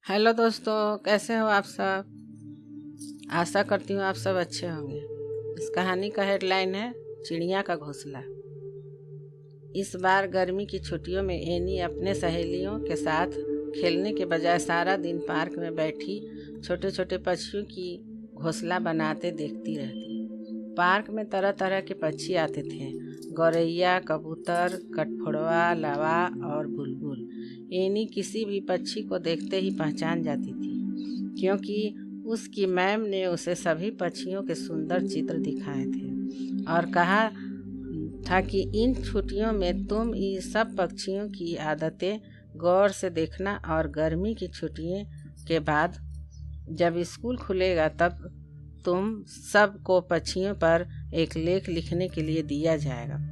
Hello दोस्तों, कैसे हो आप सब। आशा करती हूँ आप सब अच्छे होंगे। इस कहानी का हेडलाइन है चिड़िया का घोंसला। इस बार गर्मी की छुट्टियों में एनी अपने सहेलियों के साथ खेलने के बजाय सारा दिन पार्क में बैठी छोटे छोटे पक्षियों की घोंसला बनाते देखती रहती। पार्क में तरह तरह के पक्षी आते थे, गौरैया, कबूतर, कठफोड़वा, लावा और बुलबुल। एनी किसी भी पक्षी को देखते ही पहचान जाती थी, क्योंकि उसकी मैम ने उसे सभी पक्षियों के सुंदर चित्र दिखाए थे और कहा था कि इन छुट्टियों में तुम इन सब पक्षियों की आदतें गौर से देखना और गर्मी की छुट्टियों के बाद जब स्कूल खुलेगा तब तुम सबको पक्षियों पर एक लेख लिखने के लिए दिया जाएगा।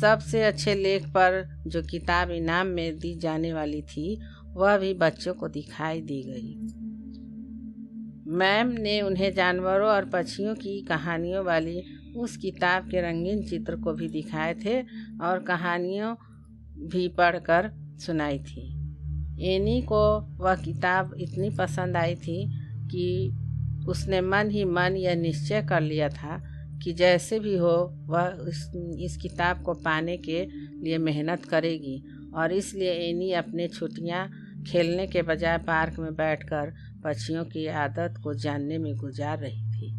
सबसे अच्छे लेख पर जो किताब इनाम में दी जाने वाली थी वह भी बच्चों को दिखाई दी गई। मैम ने उन्हें जानवरों और पक्षियों की कहानियों वाली उस किताब के रंगीन चित्र को भी दिखाए थे और कहानियों भी पढ़कर सुनाई थी। एनी को वह किताब इतनी पसंद आई थी कि उसने मन ही मन यह निश्चय कर लिया था कि जैसे भी हो वह इस किताब को पाने के लिए मेहनत करेगी, और इसलिए एनी अपने छुट्टियां खेलने के बजाय पार्क में बैठकर पक्षियों की आदत को जानने में गुजार रही थी।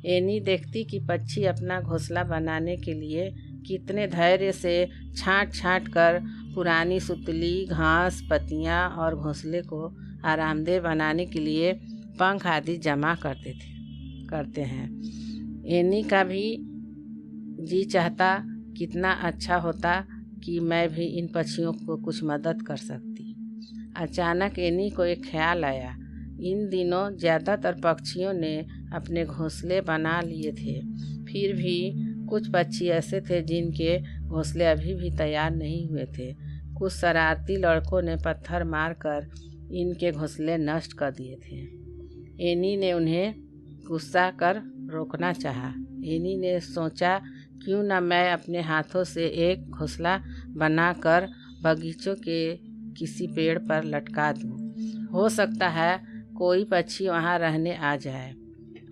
एनी देखती कि पक्षी अपना घोंसला बनाने के लिए कितने धैर्य से छांट छांट कर पुरानी सुतली, घास, पत्तियां और घोंसले को आरामदेह बनाने के लिए पंख आदि जमा करते हैं। एनी का भी जी चाहता कितना अच्छा होता कि मैं भी इन पक्षियों को कुछ मदद कर सकती। अचानक एनी को एक ख्याल आया। इन दिनों ज़्यादातर पक्षियों ने अपने घोंसले बना लिए थे, फिर भी कुछ पक्षी ऐसे थे जिनके घोंसले अभी भी तैयार नहीं हुए थे। कुछ शरारती लड़कों ने पत्थर मारकर इनके घोंसले नष्ट कर दिए थे। एनी ने उन्हें गुस्सा कर रोकना चाहा। एनी ने सोचा, क्यों न मैं अपने हाथों से एक घोंसला बनाकर बगीचों के किसी पेड़ पर लटका दूं। हो सकता है कोई पक्षी वहां रहने आ जाए।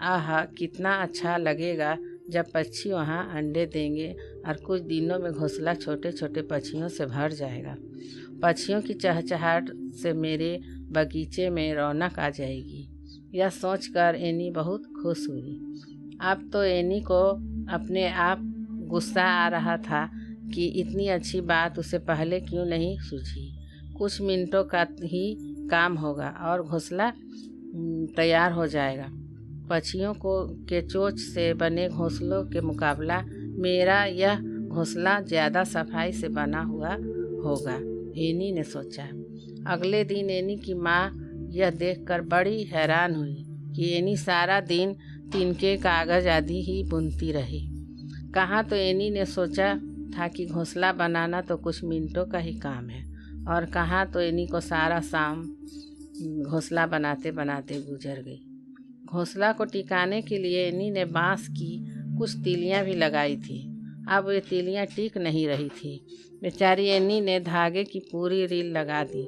आहा, कितना अच्छा लगेगा जब पक्षी वहां अंडे देंगे और कुछ दिनों में घोंसला छोटे छोटे पक्षियों से भर जाएगा। पक्षियों की चहचहाहट से मेरे बगीचे में रौनक आ जाएगी। यह सोचकर एनी बहुत खुश हुई। अब तो एनी को अपने आप गुस्सा आ रहा था कि इतनी अच्छी बात उसे पहले क्यों नहीं सूझी। कुछ मिनटों का ही काम होगा और घोंसला तैयार हो जाएगा। पक्षियों के चोंच से बने घोंसलों के मुकाबला मेरा यह घोंसला ज़्यादा सफाई से बना हुआ होगा, एनी ने सोचा। अगले दिन एनी की माँ यह देखकर बड़ी हैरान हुई कि एनी सारा दिन तिनके, कागज आदि ही बुनती रही। कहाँ तो एनी ने सोचा था कि घोंसला बनाना तो कुछ मिनटों का ही काम है, और कहाँ तो एनी को सारा शाम घोंसला बनाते बनाते गुजर गई। घोंसला को टिकाने के लिए एनी ने बांस की कुछ तीलियां भी लगाई थी। अब वे तीलियां टिक नहीं रही थी। बेचारी एनी ने धागे की पूरी रील लगा दी,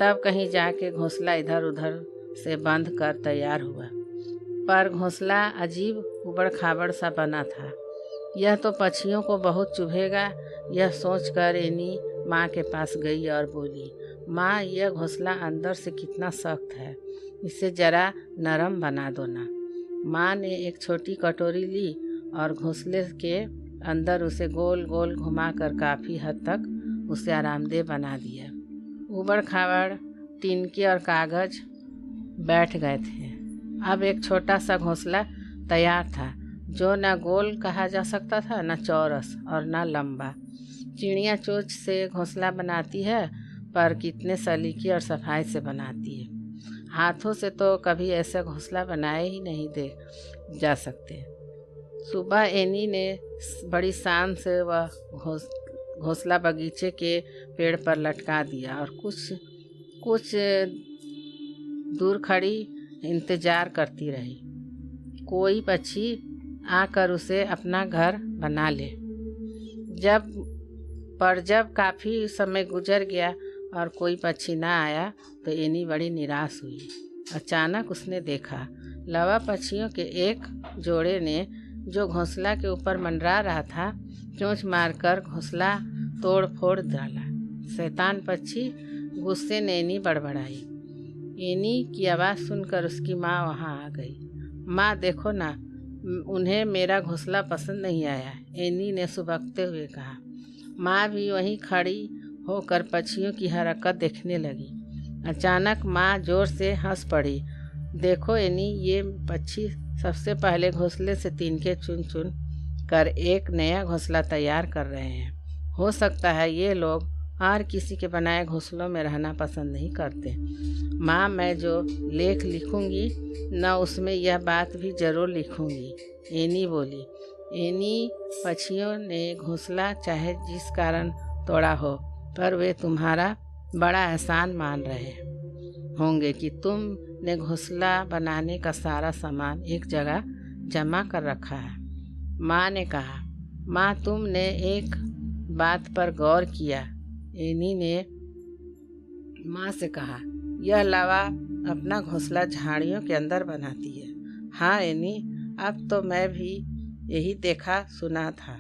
तब कहीं जाके घोंसला इधर उधर से बंध कर तैयार हुआ। पर घोंसला अजीब उबड़ खाबड़ सा बना था। यह तो पक्षियों को बहुत चुभेगा, यह सोचकर एनी माँ के पास गई और बोली, माँ, यह घोंसला अंदर से कितना सख्त है, इसे जरा नरम बना दो ना। माँ ने एक छोटी कटोरी ली और घोंसले के अंदर उसे गोल गोल घुमाकर काफ़ी हद तक उसे आरामदेह बना दिया। उबड़ खाबड़ टिनके और कागज बैठ गए थे। अब एक छोटा सा घोंसला तैयार था, जो न गोल कहा जा सकता था, न चौरस और न लंबा। चिड़िया चोंच से घोंसला बनाती है, पर कितने सलीके और सफाई से बनाती है। हाथों से तो कभी ऐसा घोंसला बनाए ही नहीं दे जा सकते। सुबह एनी ने बड़ी शान से वह घोंसला बगीचे के पेड़ पर लटका दिया और कुछ दूर खड़ी इंतजार करती रही, कोई पक्षी आकर उसे अपना घर बना ले। जब काफ़ी समय गुजर गया और कोई पक्षी ना आया तो एनी बड़ी निराश हुई। अचानक उसने देखा लावा पक्षियों के एक जोड़े ने, जो घोंसला के ऊपर मंडरा रहा था, चोंच मारकर घोंसला तोड़ फोड़ डाला। शैतान पक्षी गुस्से ने एनी बड़बड़ाई। एनी की आवाज़ सुनकर उसकी माँ वहाँ आ गई। माँ देखो ना, उन्हें मेरा घोंसला पसंद नहीं आया, एनी ने सुबकते हुए कहा। माँ भी वहीं खड़ी होकर पक्षियों की हरकत देखने लगी। अचानक माँ जोर से हंस पड़ी। देखो एनी, ये पक्षी सबसे पहले घोंसले से तिनके चुन चुन कर एक नया घोंसला तैयार कर रहे हैं। हो सकता है ये लोग और किसी के बनाए घोंसलों में रहना पसंद नहीं करते। माँ, मैं जो लेख लिखूंगी न, उसमें यह बात भी ज़रूर लिखूंगी, एनी बोली। एनी पक्षियों ने घोंसला चाहे जिस कारण तोड़ा हो, पर वे तुम्हारा बड़ा एहसान मान रहे होंगे कि तुमने घोंसला बनाने का सारा सामान एक जगह जमा कर रखा है। माँ ने कहा। माँ, तुमने एक बात पर गौर किया? एनी ने माँ से कहा। यह लावा अपना घोंसला झाड़ियों के अंदर बनाती है। हाँ एनी, अब तो मैं भी यही देखा सुना था।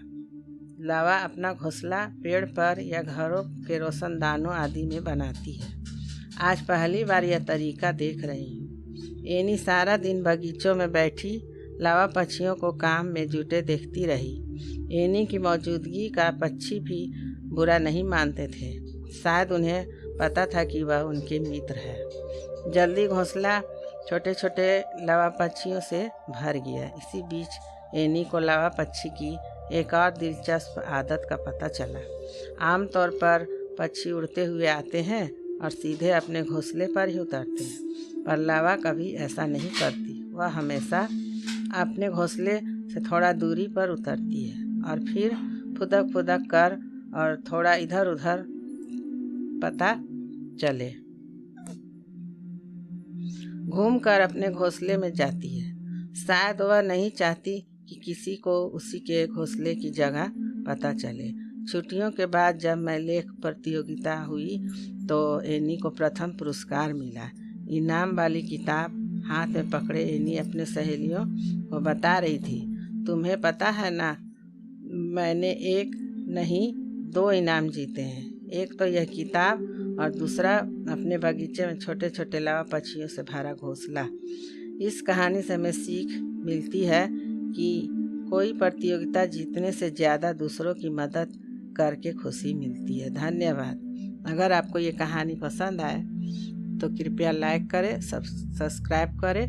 लावा अपना घोंसला पेड़ पर या घरों के रोशनदानों आदि में बनाती है। आज पहली बार यह तरीका देख रही हूँ। एनी सारा दिन बगीचों में बैठी लावा पक्षियों को काम में जुटे देखती रही। एनी की मौजूदगी का पक्षी भी बुरा नहीं मानते थे। शायद उन्हें पता था कि वह उनके मित्र है। जल्दी घोंसला छोटे छोटे लावा पक्षियों से भर गया। इसी बीच एनी को लावा पक्षी की एक और दिलचस्प आदत का पता चला। आमतौर पर पक्षी उड़ते हुए आते हैं और सीधे अपने घोंसले पर ही उतरते हैं, पर लावा कभी ऐसा नहीं करती। वह हमेशा अपने घोंसले से थोड़ा दूरी पर उतरती है और फिर फुदक फुदक कर और थोड़ा इधर उधर पता चले घूमकर अपने घोंसले में जाती है। शायद वह नहीं चाहती कि किसी को उसी के घोंसले की जगह पता चले। छुट्टियों के बाद जब मैं लेख प्रतियोगिता हुई तो एनी को प्रथम पुरस्कार मिला। इनाम वाली किताब हाथ में पकड़े एनी अपने सहेलियों को बता रही थी। तुम्हें पता है ना, मैंने एक नहीं 2 इनाम जीते हैं। एक तो यह किताब और दूसरा अपने बगीचे में छोटे छोटे लावा पक्षियों से भरा घोंसला। इस कहानी से हमें सीख मिलती है कि कोई प्रतियोगिता जीतने से ज़्यादा दूसरों की मदद करके खुशी मिलती है। धन्यवाद। अगर आपको ये कहानी पसंद आए तो कृपया लाइक करें, सब्सक्राइब करें